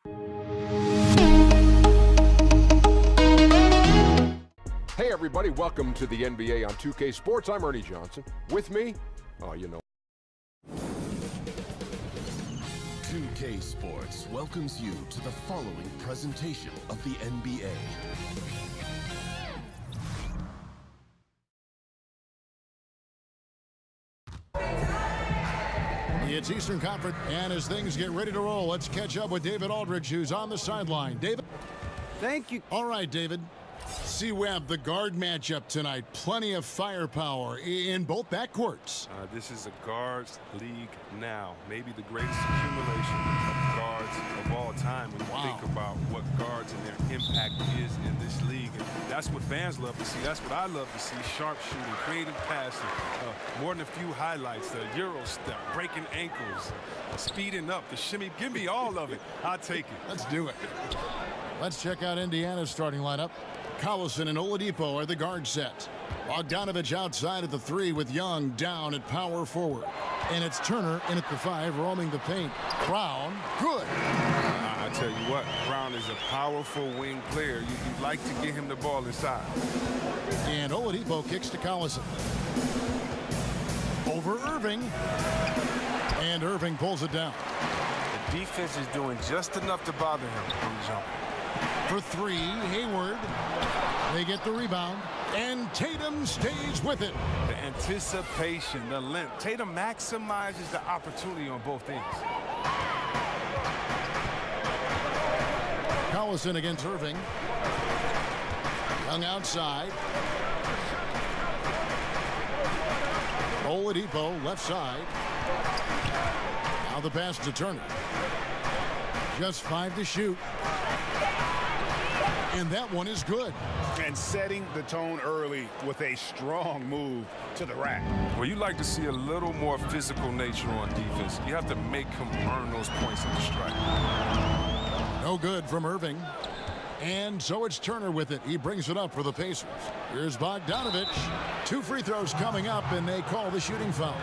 Hey everybody, welcome to the NBA on 2K Sports. I'm Ernie Johnson. With me, oh you know. 2K Sports welcomes you to the following presentation of the NBA. It's Eastern Conference, and as things get ready to roll, let's catch up with David Aldridge, who's on the sideline. David? Thank you. All right, David. C-Webb, the guard matchup tonight. Plenty of firepower in both backcourts. This is a guards league now. Maybe the greatest accumulation of guards of all time when you think about what guards and their impact is in this league. And that's what fans love to see. That's what I love to see. Sharp shooting, creative passing, more than a few highlights, the Euro step, breaking ankles, speeding up, the shimmy. Give me all of it. I'll take it. Let's do it. Let's check out Indiana's starting lineup. Collison and Oladipo are the guard set. Bogdanovich outside at the 3 with Young down at power forward. And it's Turner in at the 5, roaming the paint. Brown, good. I tell you what, Brown is a powerful wing player. You'd like to get him the ball inside. And Oladipo kicks to Collison. Over Irving. And Irving pulls it down. The defense is doing just enough to bother him from the jump. For 3, Hayward. They get the rebound, and Tatum stays with it. The anticipation, the length. Tatum maximizes the opportunity on both ends. Collison against Irving. Young outside. Oladipo left side. Now the pass to Turner. Just 5 to shoot. And that one is good. And setting the tone early with a strong move to the rack. Well, you like to see a little more physical nature on defense. You have to make him earn those points in the strike. No good from Irving. And so it's Turner with it. He brings it up for the Pacers. Here's Bogdanovich. 2 free throws coming up, and they call the shooting foul.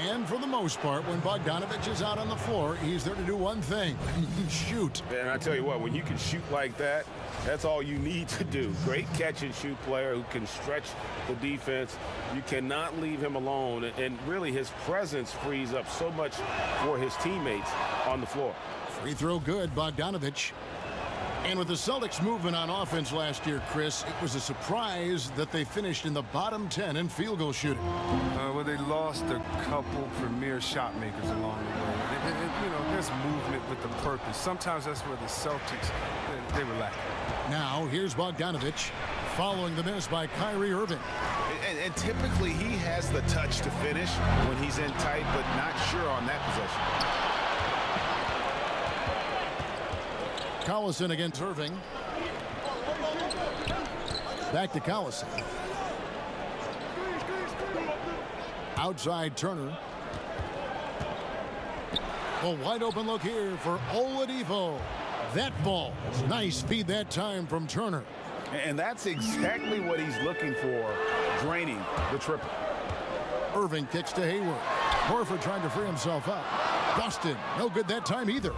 And for the most part, when Bogdanovich is out on the floor, he's there to do one thing, shoot. And I tell you what, when you can shoot like that, that's all you need to do. Great catch-and-shoot player who can stretch the defense. You cannot leave him alone, and really his presence frees up so much for his teammates on the floor. Free throw good, Bogdanovich. And with the Celtics movement on offense last year, Chris, it was a surprise that they finished in the bottom 10 in field goal shooting. Well, they lost a couple premier shot makers along the way. You know, there's movement with the purpose. Sometimes that's where the Celtics, they were lacking. Now, here's Bogdanovich following the miss by Kyrie Irving. And typically he has the touch to finish when he's in tight, but not sure on that possession. Collison against Irving. Back to Collison. Outside Turner. A wide open look here for Oladipo. That ball. Nice feed that time from Turner. And that's exactly what he's looking for, draining the triple. Irving kicks to Hayward. Horford trying to free himself up. Busted. No good that time either.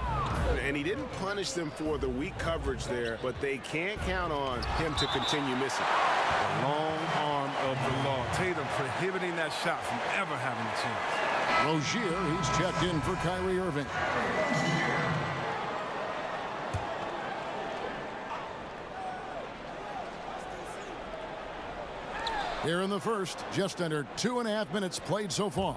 And he didn't punish them for the weak coverage there, but they can't count on him to continue missing. The long arm of the law. Tatum prohibiting that shot from ever having a chance. Rozier, he's checked in for Kyrie Irving. Here in the first, just under 2.5 minutes played so far.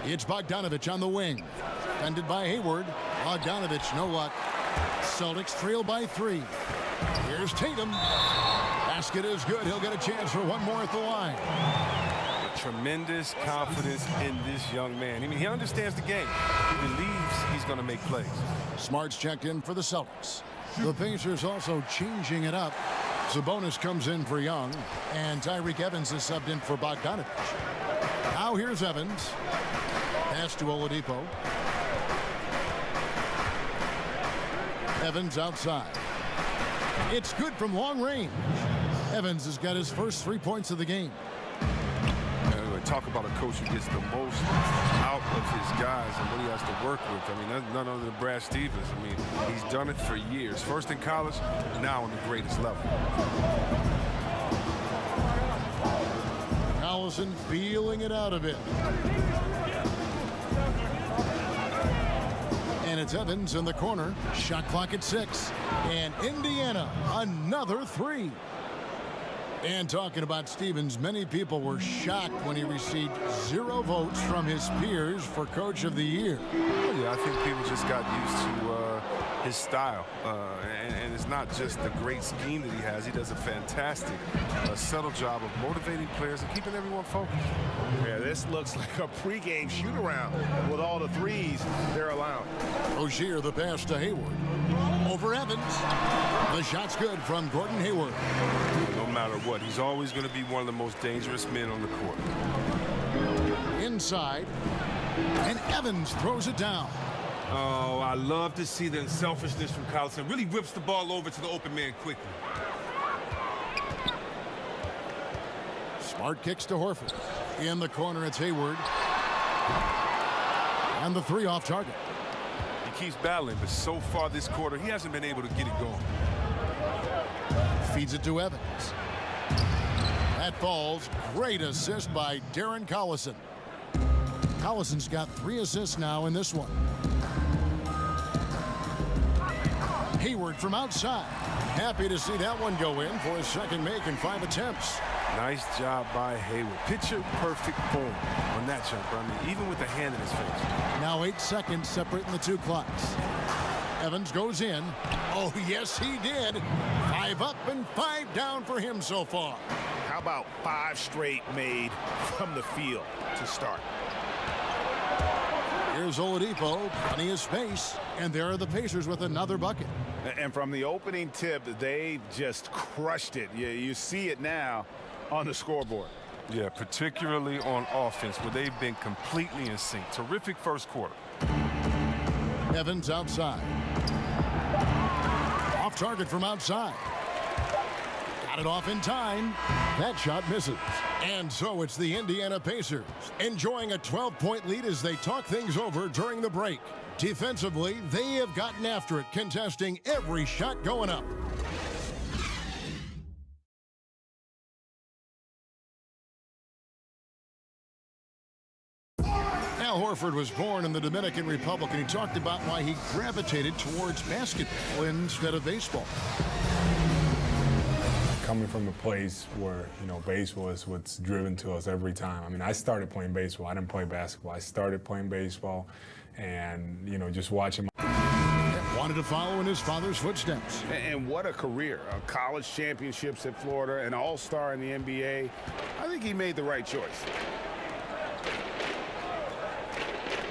It's Bogdanovich on the wing. Defended by Hayward. Bogdanovich, no luck. Celtics trail by 3. Here's Tatum. Basket is good. He'll get a chance for one more at the line. Tremendous confidence in this young man. I mean, he understands the game. He believes he's going to make plays. Smart's checked in for the Celtics. The Pacers also changing it up. Sabonis comes in for Young, and Tyreke Evans is subbed in for Bogdanovich. Now here's Evans. Pass to Oladipo. Evans outside. It's good from long range. Evans has got his first 3 points of the game. Talk about a coach who gets the most out of his guys. And what he has to work with. I mean, that's none other than Brad Stevens. I mean, he's done it for years. First in college, now on the greatest level. Allison feeling it out of it. And it's Evans in the corner. Shot clock at 6. And Indiana, another 3. And talking about Stevens, many people were shocked when he received 0 votes from his peers for Coach of the Year. Yeah, I think people just got used to his style. And it's not just the great scheme that he has. He does a fantastic, subtle job of motivating players and keeping everyone focused. Yeah, this looks like a pregame shoot-around with all the threes they're allowing. Rozier, the pass to Hayward. Over Evans. The shot's good from Gordon Hayward. No matter what, he's always going to be one of the most dangerous men on the court. Inside. And Evans throws it down. Oh, I love to see the unselfishness from Collison. Really whips the ball over to the open man quickly. Smart kicks to Horford. In the corner, it's Hayward. And the 3 off target. He keeps battling, but so far this quarter, he hasn't been able to get it going. Feeds it to Evans. That falls. Great assist by Darren Collison. Collison's got 3 assists now in this one. Hayward from outside. Happy to see that one go in for his second make in 5 attempts. Nice job by Hayward. Picture perfect form on that jumper. I mean, even with the hand in his face. Now 8 seconds separating the 2 clocks. Evans goes in. Oh, yes, he did. 5 up and 5 down for him so far. How about 5 straight made from the field to start? Here's Oladipo, plenty of space, and there are the Pacers with another bucket. And from the opening tip, they just crushed it. You see it now on the scoreboard. Yeah, particularly on offense, where they've been completely in sync. Terrific first quarter. Evans outside. Off target from outside. Got it off in time. That shot misses. And so it's the Indiana Pacers enjoying a 12-point lead as they talk things over during the break. Defensively, they have gotten after it, contesting every shot going up. Al Horford was born in the Dominican Republic, and he talked about why he gravitated towards basketball instead of baseball. Coming from a place where, you know, baseball is what's driven to us every time. I mean, I started playing baseball. I didn't play basketball. I started playing baseball and, you know, just watching. Wanted to follow in his father's footsteps. And what a career. College championships at Florida, an all-star in the NBA. I think he made the right choice.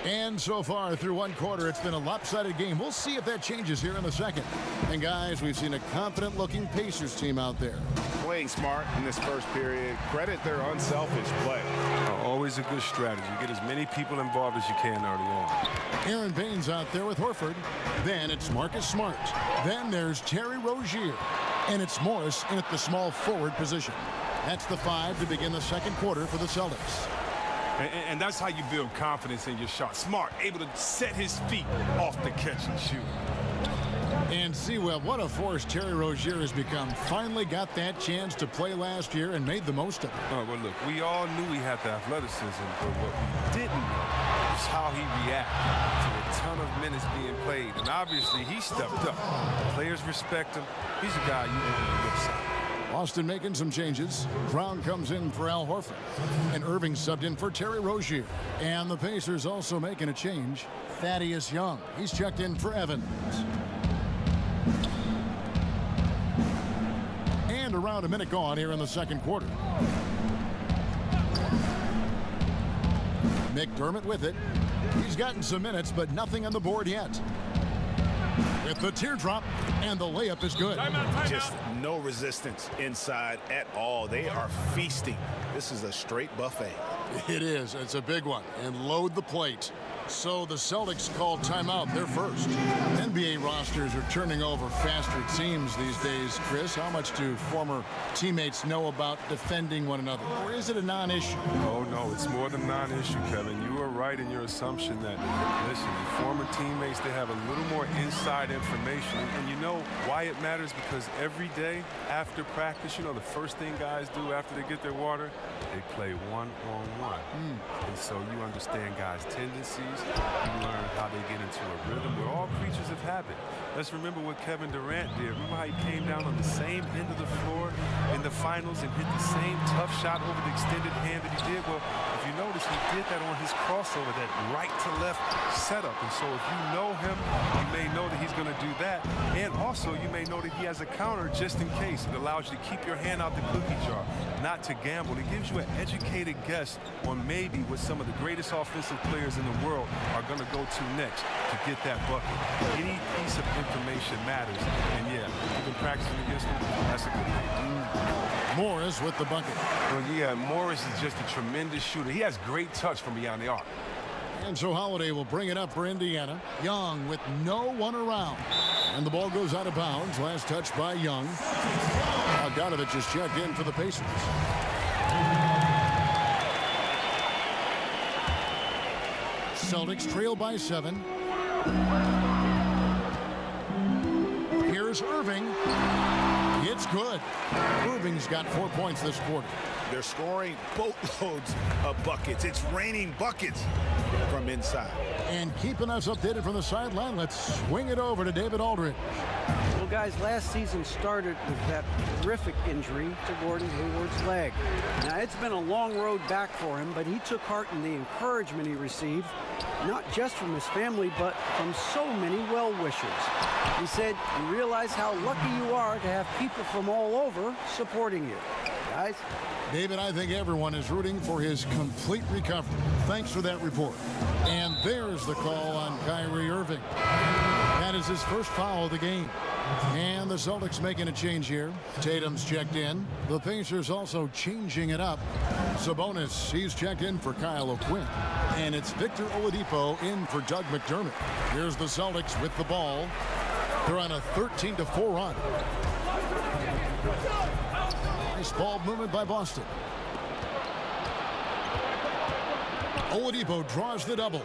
And so far through 1 quarter, it's been a lopsided game. We'll see if that changes here in the second. And guys, we've seen a confident-looking Pacers team out there. Playing smart in this first period. Credit their unselfish play. Always a good strategy. Get as many people involved as you can early on. Aaron Baines out there with Horford. Then it's Marcus Smart. Then there's Terry Rozier. And it's Morris in at the small forward position. That's the 5 to begin the second quarter for the Celtics. And that's how you build confidence in your shot. Smart, able to set his feet off the catch and shoot. And see, well, what a force Terry Rozier has become. Finally got that chance to play last year and made the most of it. Oh, well, look, we all knew he had the athleticism, but what we didn't know is how he reacted to a ton of minutes being played. And obviously, he stepped up. Players respect him. He's a guy you want on the good side. Austin making some changes. Brown comes in for Al Horford. And Irving subbed in for Terry Rozier. And the Pacers also making a change. Thaddeus Young. He's checked in for Evans. And around a minute gone here in the second quarter. McDermott with it. He's gotten some minutes, but nothing on the board yet. With the teardrop, and the layup is good. Just no resistance inside at all. They are feasting. This is a straight buffet. It is. It's a big one. And load the plate. So the Celtics called timeout, their first. NBA rosters are turning over faster, it seems, these days. Chris, how much do former teammates know about defending one another? Or is it a non-issue? Oh, no, it's more than non-issue, Kevin. You were right in your assumption that, listen, former teammates, they have a little more inside information. And you know why it matters? Because every day after practice, you know, the first thing guys do after they get their water, they play one-on-one. And so you understand guys' tendencies. You learn how they get into a rhythm. We're all creatures of habit. Let's remember what Kevin Durant did. Remember how he came down on the same end of the floor in the finals and hit the same tough shot over the extended hand that he did? Well, if you notice, he did that on his crossover, that right-to-left setup. And so if you know him, you may know that he's going to do that. And also, you may know that he has a counter just in case. It allows you to keep your hand out the cookie jar, not to gamble. It gives you an educated guess on maybe what some of the greatest offensive players in the world are going to go to next to get that bucket. Any piece of information matters. And yeah, you've been practicing against him. That's a good thing. Morris with the bucket. Well, yeah, Morris is just a tremendous shooter. He has great touch from beyond the arc. And so Holiday will bring it up for Indiana. Young with no one around. And the ball goes out of bounds. Last touch by Young. Bogdanovich is checked in for the Pacers. Celtics trail by 7. Here's Irving. It's good. Irving's got 4 points this quarter. They're scoring boatloads of buckets. It's raining buckets from inside. And keeping us updated from the sideline, let's swing it over to David Aldridge. Well, guys, last season started with that horrific injury to Gordon Hayward's leg. Now, it's been a long road back for him, but he took heart in the encouragement he received, not just from his family, but from so many well-wishers. He said, you realize how lucky you are to have people from all over supporting you. Guys? David, I think everyone is rooting for his complete recovery. Thanks for that report. And there's the call on Kyrie Irving. That is his first foul of the game. And the Celtics making a change here. Tatum's checked in. The Pacers also changing it up. Sabonis, he's checked in for Kyle O'Quinn. And it's Victor Oladipo in for Doug McDermott. Here's the Celtics with the ball. They're on a 13-4 run. Nice ball movement by Boston. Oladipo draws the double.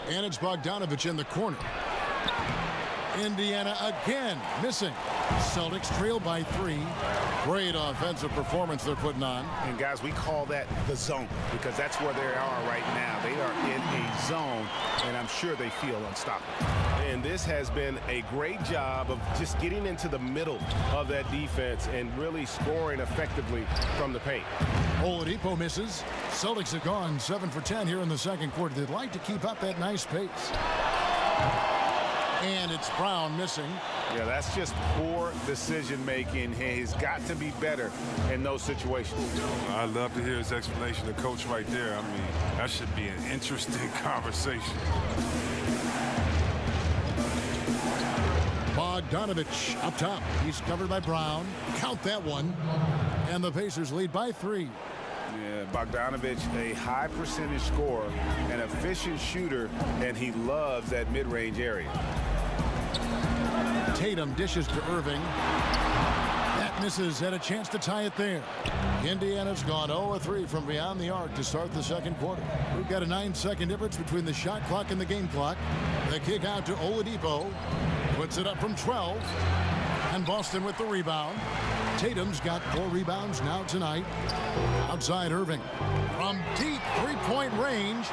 And it's Bogdanovich in the corner. Indiana again missing. Celtics trail by 3. Great offensive performance they're putting on. And guys, we call that the zone because that's where they are right now. They are in a zone, and I'm sure they feel unstoppable. And this has been a great job of just getting into the middle of that defense and really scoring effectively from the paint. Oladipo misses. Celtics have gone 7 for 10 here in the second quarter. They'd like to keep up that nice pace. And it's Brown missing. Yeah, that's just poor decision-making. He's got to be better in those situations. I'd love to hear his explanation to Coach right there. I mean, that should be an interesting conversation. Bogdanovich up top. He's covered by Brown. Count that one. And the Pacers lead by 3. Yeah, Bogdanovich, a high percentage scorer, an efficient shooter, and he loves that mid-range area. Tatum dishes to Irving. That misses, and a chance to tie it there. Indiana's gone 0-3 from beyond the arc to start the second quarter. We've got a 9-second difference between the shot clock and the game clock. The kick out to Oladipo. Puts it up from 12. And Boston with the rebound. Tatum's got 4 rebounds now tonight. Outside Irving. From deep three-point range.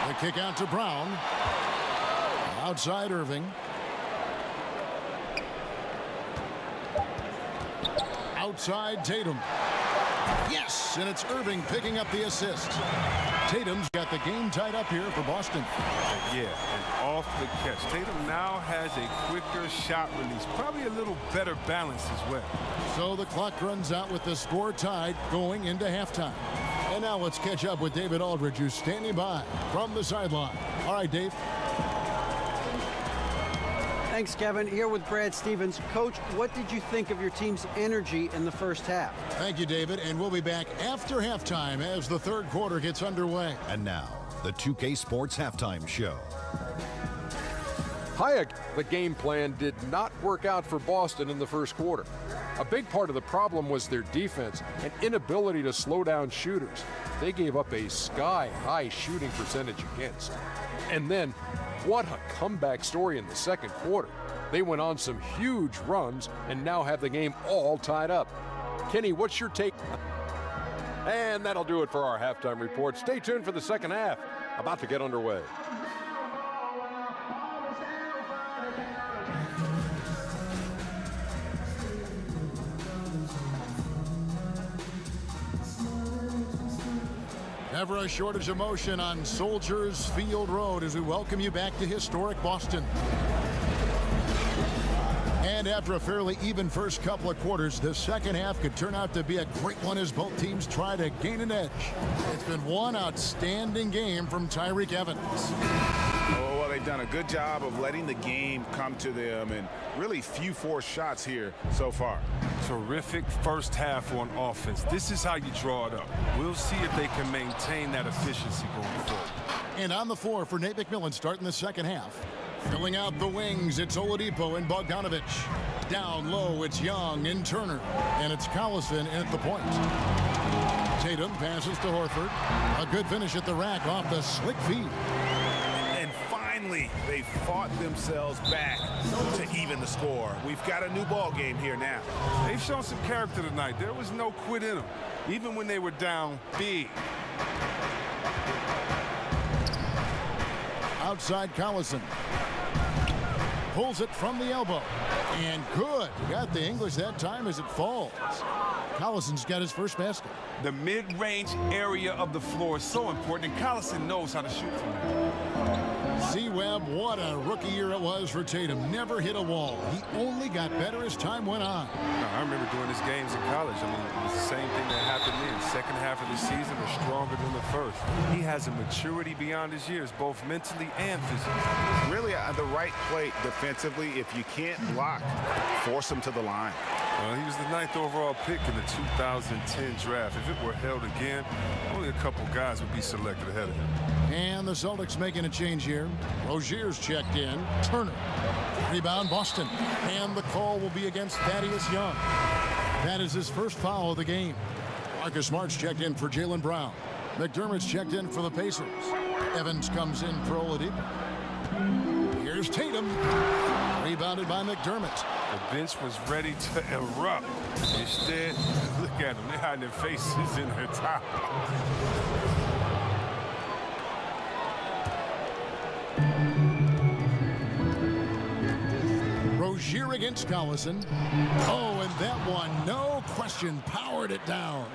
The kick out to Brown. Outside Irving. Outside Tatum. Yes, and it's Irving picking up the assist. Tatum's got the game tied up here for Boston. Yeah, and off the catch. Tatum now has a quicker shot release. Probably a little better balance as well. So the clock runs out with the score tied going into halftime. And now let's catch up with David Aldridge, who's standing by from the sideline. All right, Dave. Thanks, Kevin. Here with Brad Stevens. Coach, what did you think of your team's energy in the first half? Thank you, David. And we'll be back after halftime as the third quarter gets underway. And now, the 2K Sports Halftime Show. Hayek, the game plan did not work out for Boston in the first quarter. A big part of the problem was their defense and inability to slow down shooters. They gave up a sky-high shooting percentage against. And then, what a comeback story in the second quarter. They went on some huge runs and now have the game all tied up. Kenny, what's your take? And that'll do it for our halftime report. Stay tuned for the second half, about to get underway. Never a shortage of motion on Soldiers Field Road as we welcome you back to historic Boston. And after a fairly even first couple of quarters, the second half could turn out to be a great one as both teams try to gain an edge. It's been one outstanding game from Tyreke Evans. Oh, well, they've done a good job of letting the game come to them, and really few forced shots here so far. Terrific first half on offense. This is how you draw it up. We'll see if they can maintain that efficiency going forward. And on the floor for Nate McMillan starting the second half. Filling out the wings, it's Oladipo and Bogdanovich. Down low, it's Young and Turner. And it's Collison at the point. Tatum passes to Horford. A good finish at the rack off the slick feed. And finally, they fought themselves back to even the score. We've got a new ball game here now. They've shown some character tonight. There was no quit in them, even when they were down big. Outside Collison. Pulls it from the elbow. And good. Got the English that time as it falls. Collison's got his first basket. The mid-range area of the floor is so important, and Collison knows how to shoot from there. C-Webb, what a rookie year it was for Tatum. Never hit a wall. He only got better as time went on. I remember doing his games in college. I mean, it was the same thing that happened then. Second half of the season was stronger than the first. He has a maturity beyond his years, both mentally and physically. Really, the right play defensively. If you can't block, force him to the line. He was the 9th overall pick in the 2010 draft. If it were held again, only a couple guys would be selected ahead of him. And the Celtics making a change here. Rozier's checked in. Turner. Rebound Boston. And the call will be against Thaddeus Young. That is his first foul of the game. Marcus Smart's checked in for Jaylen Brown. McDermott's checked in for the Pacers. Evans comes in for Oladipo. Here's Tatum. Rebounded by McDermott. The bench was ready to erupt. Instead, look at them. They're hiding their faces in their towels. Rozier against Collison. Oh, and that one, no question, powered it down.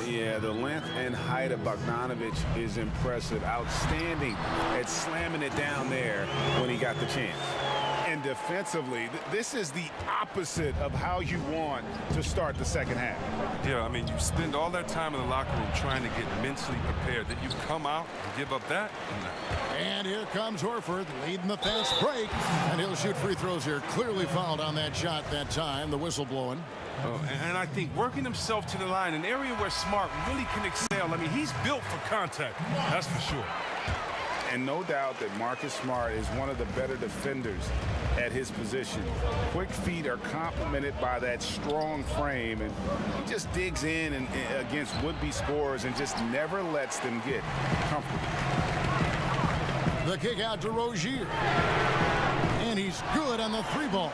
Yeah, the length and height of Bogdanovich is impressive. Outstanding at slamming it down there when he got the chance. And defensively, this is the opposite of how you want to start the second half. Yeah, I mean, you spend all that time in the locker room trying to get mentally prepared. That you come out and give up that? No. And here comes Horford leading the fast break. And he'll shoot free throws here. Clearly fouled on that shot that time. The whistle blowing. Oh, and I think working himself to the line, an area where Smart really can excel. I mean, he's built for contact. That's for sure. And no doubt that Marcus Smart is one of the better defenders at his position. Quick feet are complemented by that strong frame, and he just digs in and against would-be scorers and just never lets them get comfortable. The kick out to Rozier. And he's good on the three ball.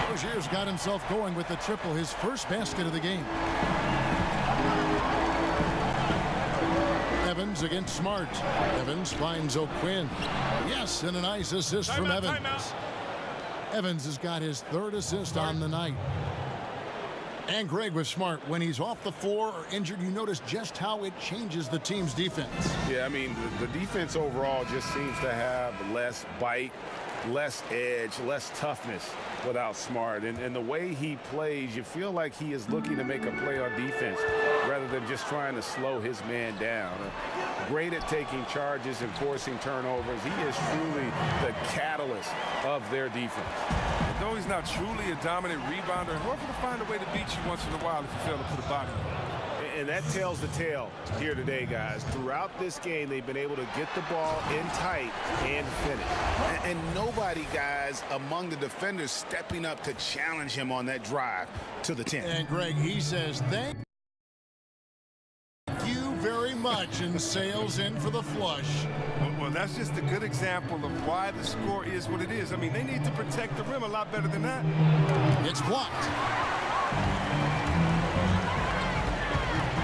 Rozier's got himself going with the triple, his first basket of the game. Evans against Smart. Evans finds O'Quinn. Yes, and a nice assist from Evans. Evans has got his third assist on the night. And Greg with Smart, when he's off the floor or injured, you notice just how it changes the team's defense. Yeah, I mean, the defense overall just seems to have less bite, less edge, less toughness without Smart. And the way he plays, you feel like he is looking to make a play on defense rather than just trying to slow his man down. Great at taking charges and forcing turnovers. He is truly the catalyst of their defense. Though he's not truly a dominant rebounder, Horford will find a way to beat you once in a while if you fail to put a body on him. And that tells the tale here today, guys. Throughout this game, they've been able to get the ball in tight and finish. And nobody, guys, among the defenders stepping up to challenge him on that drive to the 10. And Greg, he says, thank you very much, and sails in for the flush. Well, that's just a good example of why the score is what it is. I mean, they need to protect the rim a lot better than that. It's blocked.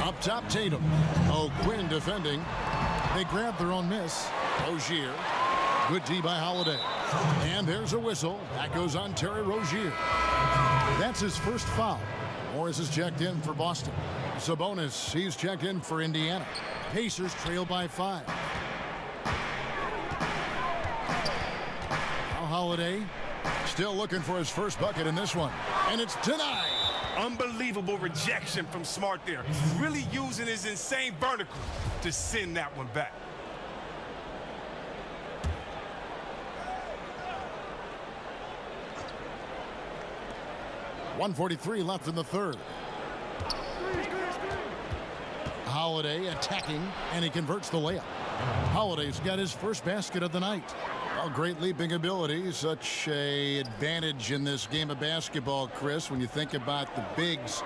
Up top, Tatum. Oh, Quinn defending. They grab their own miss. Rozier. Good D by Holiday. And there's a whistle. That goes on Terry Rozier. That's his first foul. Morris is checked in for Boston. Sabonis, he's checked in for Indiana. Pacers trail by 5. Now Holiday still looking for his first bucket in this one. And it's denied. Unbelievable rejection from Smart there. Really using his insane vertical to send that one back. .143 left in the third. Holiday attacking, and he converts the layup. Holiday's got his first basket of the night. Oh, great leaping ability. Such an advantage in this game of basketball, Chris, when you think about the bigs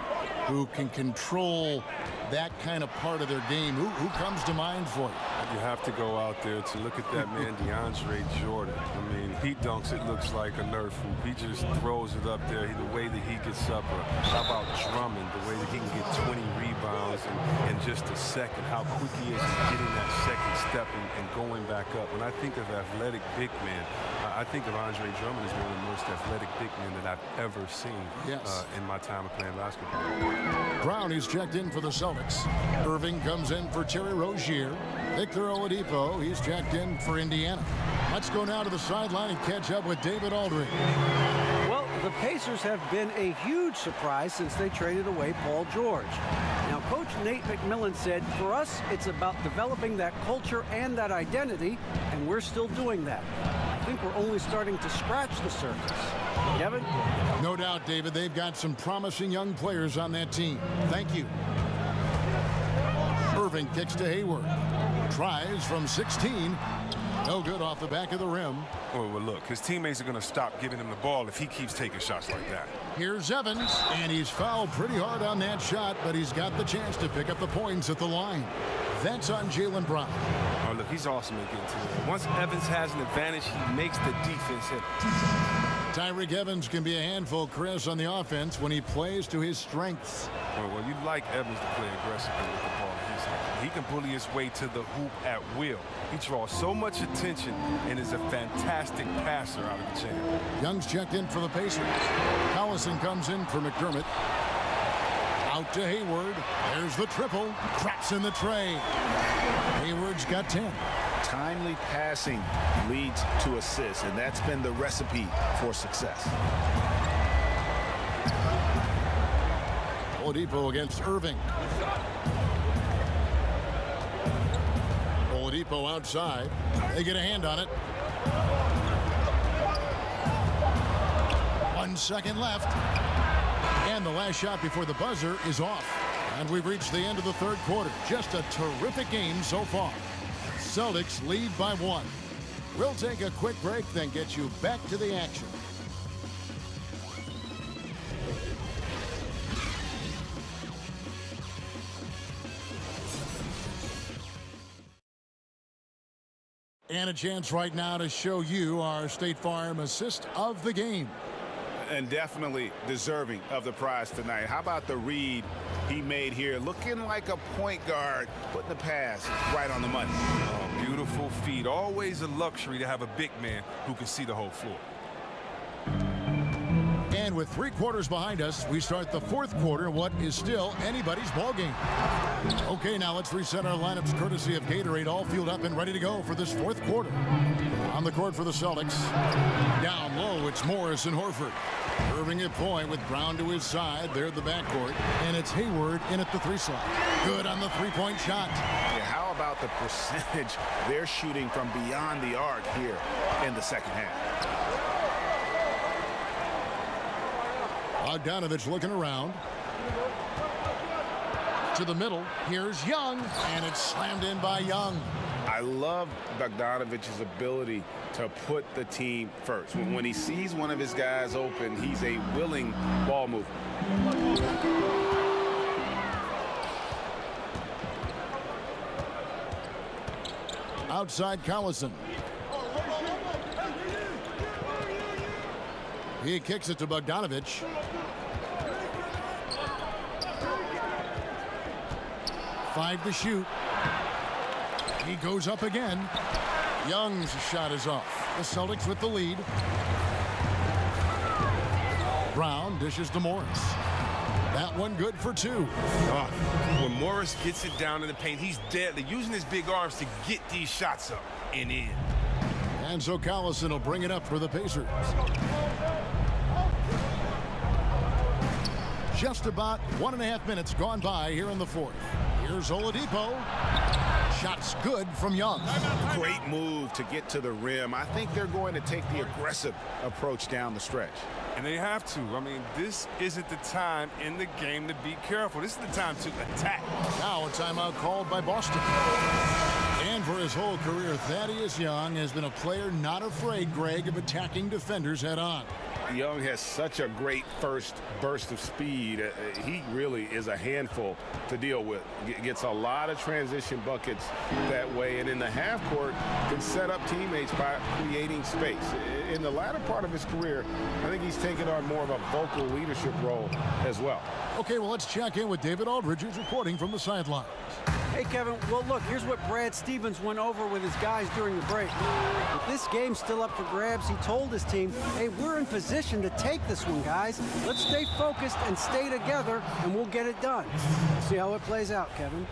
who can control that kind of part of their game. Who comes to mind for you? You have to go out there to look at that man, DeAndre Jordan. I mean, he dunks, it looks like a Nerf hoop. He just throws it up there, the way that he gets up. How about Drummond, the way that he can get 20 rebounds in just a second, how quick he is in getting that second step and going back up. When I think of athletic big men, I think of Andre Drummond as one of the most athletic big men that I've ever seen in my time of playing basketball. Brown is checked in for the Celtics. Irving comes in for Terry Rozier. Victor Oladipo, he's checked in for Indiana. Let's go now to the sideline and catch up with David Aldridge. Well, the Pacers have been a huge surprise since they traded away Paul George. Now, Coach Nate McMillan said, for us, it's about developing that culture and that identity, and we're still doing that. I think we're only starting to scratch the surface. Kevin? No doubt, David. They've got some promising young players on that team. Thank you. Irving kicks to Hayward. Tries from 16. No good off the back of the rim. Well, look, his teammates are going to stop giving him the ball if he keeps taking shots like that. Here's Evans, and he's fouled pretty hard on that shot, but he's got the chance to pick up the points at the line. That's on Jaylen Brown. Oh, look, he's awesome at getting to it. Once Evans has an advantage, he makes the defense hit. Tyreek Evans can be a handful, Chris, on the offense when he plays to his strengths. Well, you like Evans to play aggressively with the ball. He can bully his way to the hoop at will. He draws so much attention and is a fantastic passer out of the jam. Young's checked in for the Pacers. Collison comes in for McDermott. Out to Hayward. There's the triple. Traps in the tray. Hayward's got 10. Timely passing leads to assists, and that's been the recipe for success. Oladipo against Irving. Oladipo outside. They get a hand on it. 1 second left. And the last shot before the buzzer is off. And we've reached the end of the third quarter. Just a terrific game so far. Celtics lead by 1. We'll take a quick break, then get you back to the action. And a chance right now to show you our State Farm assist of the game. And definitely deserving of the prize tonight. How about the read he made here? Looking like a point guard, putting the pass right on the money. Oh, beautiful feed. Always a luxury to have a big man who can see the whole floor. And with 3 quarters behind us, we start the fourth quarter, what is still anybody's ball game. Okay, now let's reset our lineups courtesy of Gatorade, all fueled up and ready to go for this fourth quarter. On the court for the Celtics. Down low, it's Morris and Horford. Irving at point with Brown to his side. They're at the backcourt. And it's Hayward in at the 3 slot. Good on the 3-point shot. Yeah, how about the percentage they're shooting from beyond the arc here in the second half? Bogdanovich looking around. To the middle. Here's Young, and it's slammed in by Young. I love Bogdanovich's ability to put the team first. When he sees one of his guys open, he's a willing ball mover. Outside Collison. He kicks it to Bogdanovich. Five to shoot. He goes up again. Young's shot is off. The Celtics with the lead. Brown dishes to Morris. That one good for two. When Morris gets it down in the paint, he's deadly, using his big arms to get these shots up and in. And so Collison will bring it up for the Pacers. Just about 1.5 minutes gone by here in the fourth. Here's Oladipo. Shot's good from Young. Great move to get to the rim. I think they're going to take the aggressive approach down the stretch. And they have to. I mean, this isn't the time in the game to be careful. This is the time to attack. Now a timeout called by Boston. And for his whole career, Thaddeus Young has been a player not afraid, Greg, of attacking defenders head on. Young has such a great first burst of speed. He really is a handful to deal with. Gets a lot of transition buckets that way, and in the half court can set up teammates by creating space. In the latter part of his career, I think he's taken on more of a vocal leadership role as well. Okay, well, let's check in with David Aldridge, who's reporting from the sidelines. Hey, Kevin, well, look, here's what Brad Stevens went over with his guys during the break. With this game still up for grabs, he told his team, hey, we're in position to take this one, guys. Let's stay focused and stay together, and we'll get it done. See how it plays out, Kevin.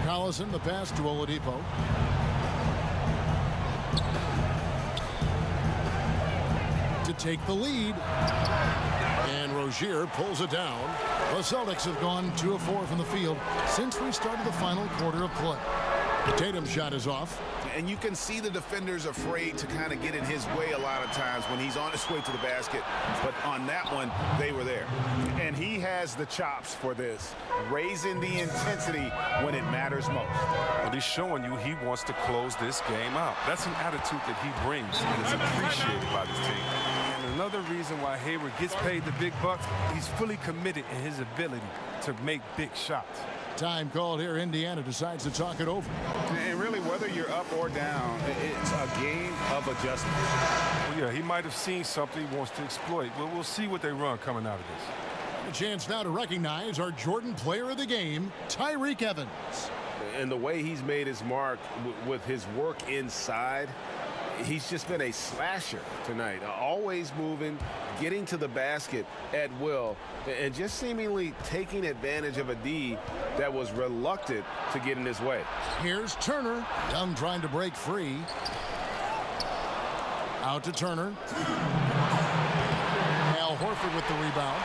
Collison, the pass to Oladipo. To take the lead. And Rozier pulls it down. The Celtics have gone 2 of 4 from the field since we started the final quarter of play. Tatum's shot is off. And you can see the defenders afraid to kind of get in his way a lot of times when he's on his way to the basket. But on that one, they were there. And he has the chops for this, raising the intensity when it matters most. Well, he's showing you he wants to close this game out. That's an attitude that he brings, and is appreciated by this team. And another reason why Hayward gets paid the big bucks, he's fully committed in his ability to make big shots. Time called here. Indiana decides to talk it over. And really, whether you're up or down, it's a game of adjustment. Well, yeah, he might have seen something he wants to exploit. Well, we'll see what they run coming out of this. A chance now to recognize our Jordan player of the game, Tyreke Evans. And the way he's made his mark with his work inside, he's just been a slasher tonight. Always moving, getting to the basket at will, and just seemingly taking advantage of a D that was reluctant to get in his way. Here's Turner. Young trying to break free. Out to Turner. Al Horford with the rebound.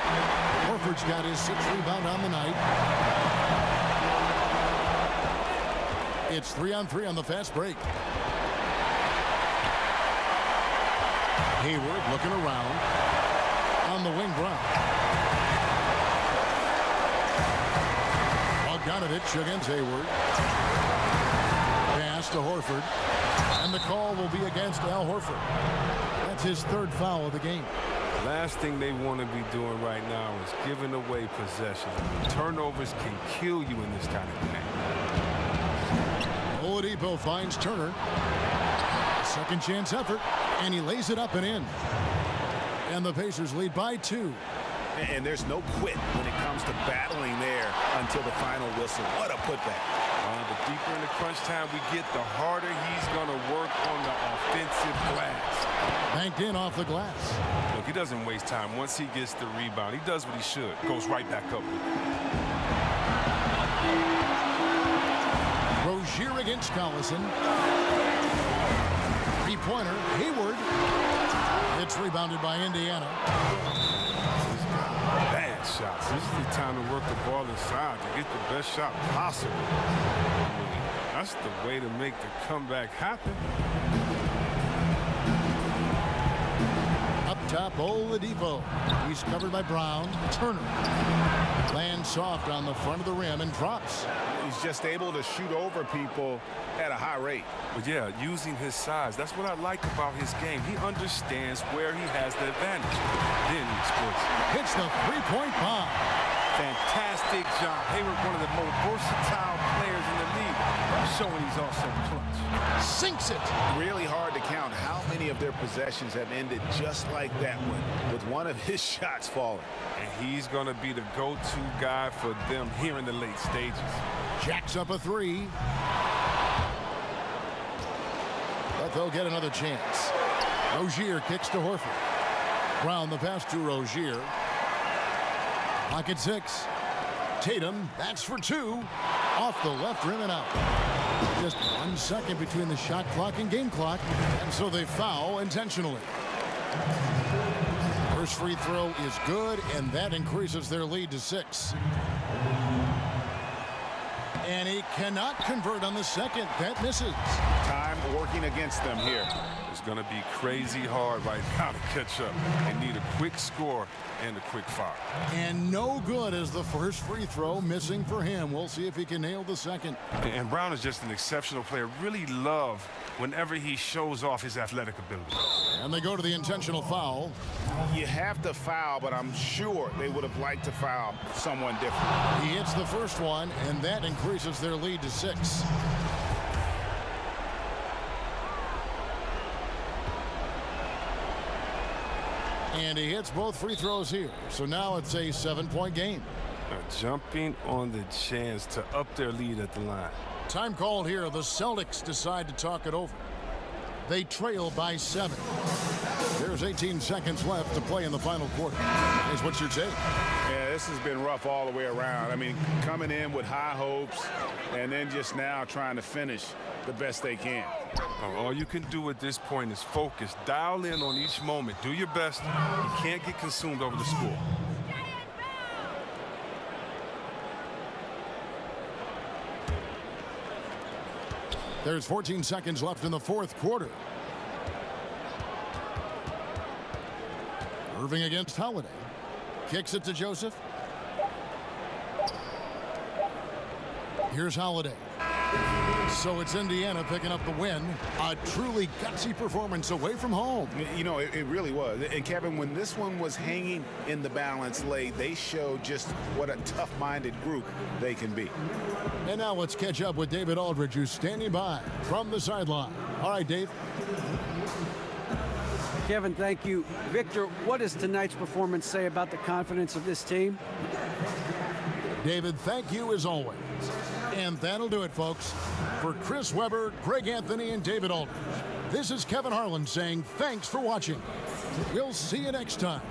Horford's got his 6th rebound on the night. It's 3-on-3 on the fast break. Hayward looking around. On the wing, Brown. Bogdanović against Hayward. Pass to Horford. And the call will be against Al Horford. That's his 3rd foul of the game. Last thing they want to be doing right now is giving away possession. Turnovers can kill you in this kind of game. Oladipo finds Turner. Second chance effort, and he lays it up and in. And the Pacers lead by 2. And there's no quit when it comes to battling there until the final whistle. What a putback. The deeper in the crunch time we get, the harder he's going to work on the offensive glass. Banked in off the glass. Look, he doesn't waste time. Once he gets the rebound, he does what he should. Goes right back up with it. Rozier against Collison. Three-pointer, Hayward. It's rebounded by Indiana. Bad shots. This is the time to work the ball inside to get the best shot possible. I mean, that's the way to make the comeback happen. top, Oladipo. He's covered by Brown. Turner lands soft on the front of the rim and drops. He's just able to shoot over people at a high rate. But yeah, using his size. That's what I like about his game. He understands where he has the advantage. Then he exploits it. Hits the three-point bomb. Fantastic job. Hayward, one of the most versatile players in the league, showing he's also clutch. Sinks it. Really hard to count how many of their possessions have ended just like that one, with one of his shots falling. And he's going to be the go-to guy for them here in the late stages. Jacks up a three. But they'll get another chance. Rozier kicks to Horford. Brown the pass to Rozier. Pocket 6. Tatum, that's for 2. Off the left rim and out. Just 1 second between the shot clock and game clock. And so they foul intentionally. First free throw is good, and that increases their lead to 6. And he cannot convert on the second. That misses. Time working against them here. It's going to be crazy hard right now to catch up. They need a quick score and a quick foul. And no good as the first free throw missing for him. We'll see if he can nail the second. And Brown is just an exceptional player. Really love whenever he shows off his athletic ability. And they go to the intentional foul. You have to foul, but I'm sure they would have liked to foul someone different. He hits the first one, and that increases their lead to 6. And he hits both free throws here. So now it's a 7-point game. Jumping on the chance to up their lead at the line. Time called here. The Celtics decide to talk it over. They trail by 7. There's 18 seconds left to play in the final quarter. Guys, what's your take? Yeah, this has been rough all the way around. I mean, coming in with high hopes and then just now trying to finish the best they can. All you can do at this point is focus. Dial in on each moment. Do your best. You can't get consumed over the score. There's 14 seconds left in the fourth quarter. Irving against Holiday. Kicks it to Joseph. Here's Holiday. So it's Indiana picking up the win. A truly gutsy performance away from home. You know, it really was. And Kevin, when this one was hanging in the balance late, they showed just what a tough-minded group they can be. And now let's catch up with David Aldridge, who's standing by from the sideline. All right, Dave. Kevin, thank you. Victor, what does tonight's performance say about the confidence of this team? David, thank you as always. And that'll do it, folks. For Chris Webber, Greg Anthony, and David Aldridge, this is Kevin Harlan saying thanks for watching. We'll see you next time